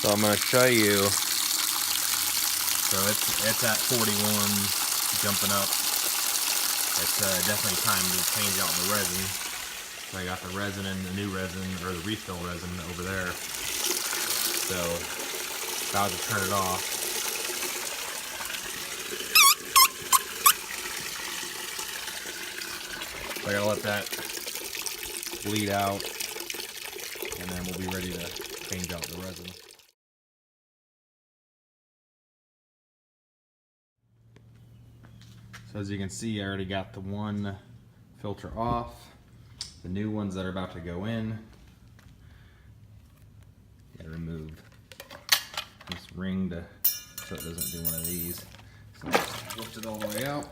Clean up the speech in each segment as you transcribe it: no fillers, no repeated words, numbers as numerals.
So I'm going to show you. So it's at 41, jumping up. It's definitely time to change out the resin. So I got the resin and the new resin, or the refill resin over there. So about to turn it off. So I gotta let that bleed out, and then we'll be ready to change out the resin. So as you can see, I already got the one filter off. The new ones that are about to go in, gotta remove this ring so it doesn't do one of these. So lift it all the way out.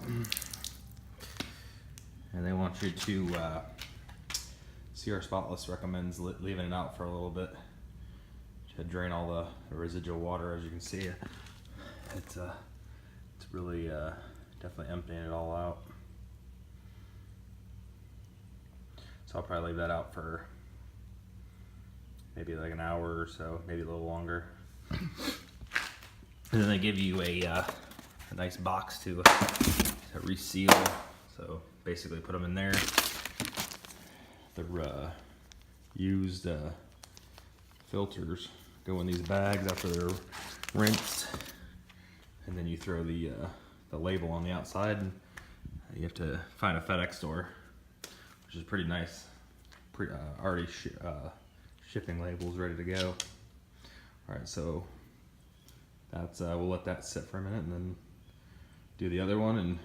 And they want you to, CR Spotless recommends leaving it out for a little bit to drain all the residual water. As you can see, it's really definitely emptying it all out. So I'll probably leave that out for maybe like an hour or so, maybe a little longer. And then they give you a nice box to reseal. So basically put them in there. The used filters go in these bags after they're rinsed. And then you throw the label on the outside, and you have to find a FedEx store, which is pretty nice. Already shipping labels ready to go. All right, so that's we'll let that sit for a minute and then do the other one, and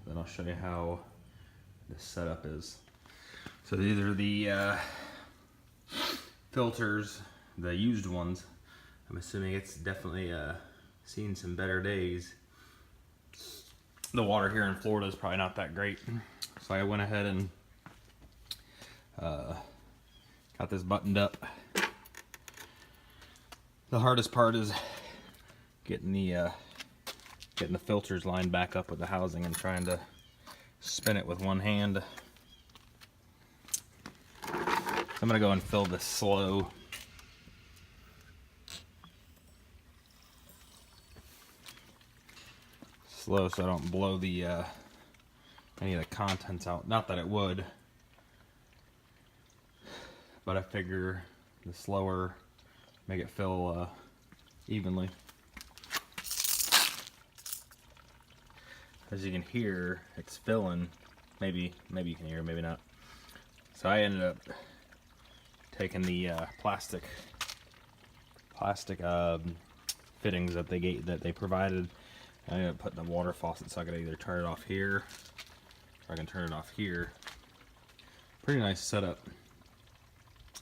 then I'll show you how the setup is. So these are the filters, the used ones. I'm assuming it's definitely seen some better days. The water here in Florida is probably not that great, so I went ahead and got this buttoned up. The hardest part is getting the filters lined back up with the housing and trying to spin it with one hand. I'm gonna go and fill this slow. So I don't blow the any of the contents out. Not that it would, but I figure the slower, make it fill evenly. As you can hear, it's filling. Maybe you can hear, maybe not. So I ended up taking the plastic fittings that they provided. I ended up putting the water faucet so I could either turn it off here or I can turn it off here. Pretty nice setup.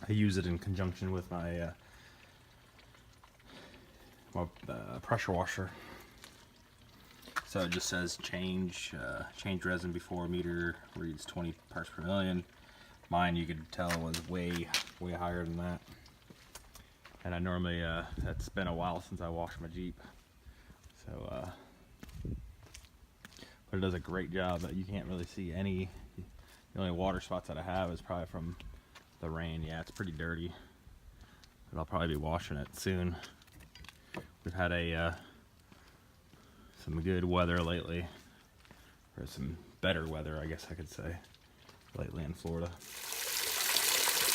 I use it in conjunction with my pressure washer. So it just says change resin before meter reads 20 parts per million. Mine, you could tell, was way higher than that. And I normally, it's been a while since I washed my Jeep. So, but it does a great job. But you can't really see any. The only water spots that I have is probably from the rain. Yeah, it's pretty dirty. But I'll probably be washing it soon. We've had some good weather lately, or some better weather, I guess I could say, lately in Florida.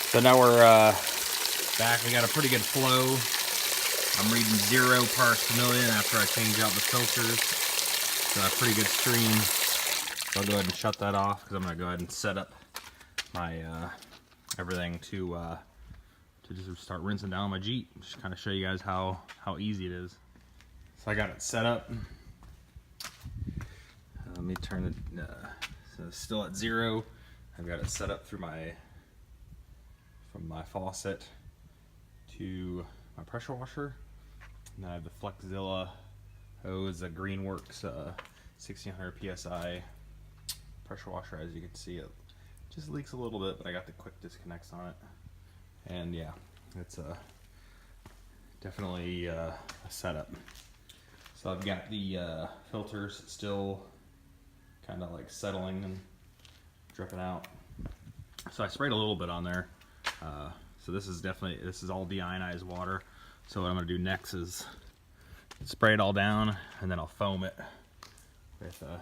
So now we're back. We got a pretty good flow. I'm reading 0 parts per million after I change out the filters. So a pretty good stream. So I'll go ahead and shut that off because I'm going to go ahead and set up my everything to just start rinsing down my Jeep. Just kind of show you guys how easy it is. So I got it set up. Let me turn it. So it's still at 0. I've got it set up through from my faucet to my pressure washer. And then I have the Flexzilla hose, a Greenworks 1600 psi pressure washer. As you can see, it just leaks a little bit, but I got the quick disconnects on it. And yeah, it's definitely a setup. So I've got the filters still kind of like settling and dripping out. So I sprayed a little bit on there. So this is all deionized water. So what I'm gonna do next is spray it all down, and then I'll foam it with a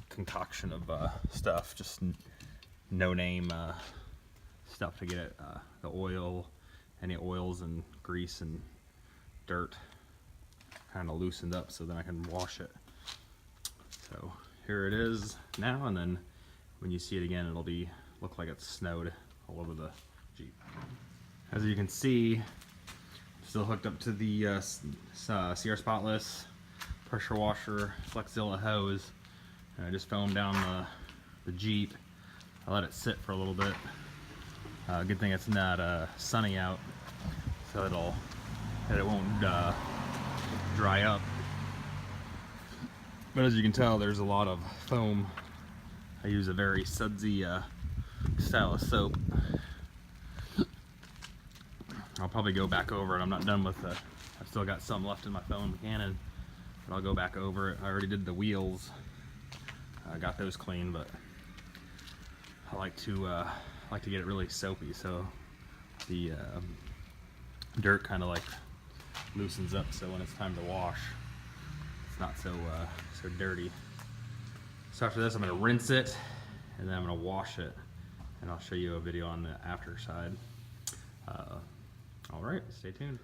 concoction of stuff, just no name stuff to get it, the oil, any oils and grease and dirt kind of loosened up, so then I can wash it. So here it is now, and then when you see it again, it'll look like it's snowed all over the Jeep. As you can see, still hooked up to the CR Spotless pressure washer Flexzilla hose, and I just foamed down the Jeep. I let it sit for a little bit. Good thing it's not sunny out, so it won't dry up. But as you can tell, there's a lot of foam. I use a very sudsy style of soap. I'll probably go back over it. I'm not done with it. I've still got some left in my foam cannon, but I'll go back over it. I already did the wheels. I got those clean, but I like to get it really soapy, so the dirt kind of like loosens up, so when it's time to wash, it's not so dirty. So after this, I'm going to rinse it, and then I'm going to wash it, and I'll show you a video on the after side. All right, stay tuned.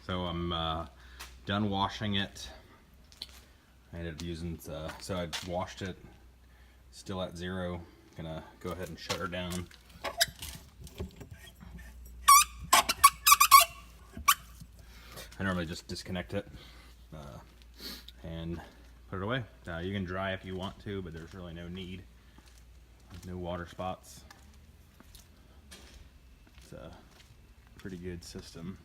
So I'm done washing it. I ended up using, so I washed it, still at 0. Gonna go ahead and shut her down. I normally just disconnect it and put it away. You can dry if you want to, but there's really no need. No water spots. It's a pretty good system.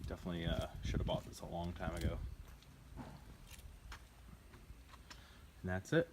Definitely should have bought this a long time ago. And that's it.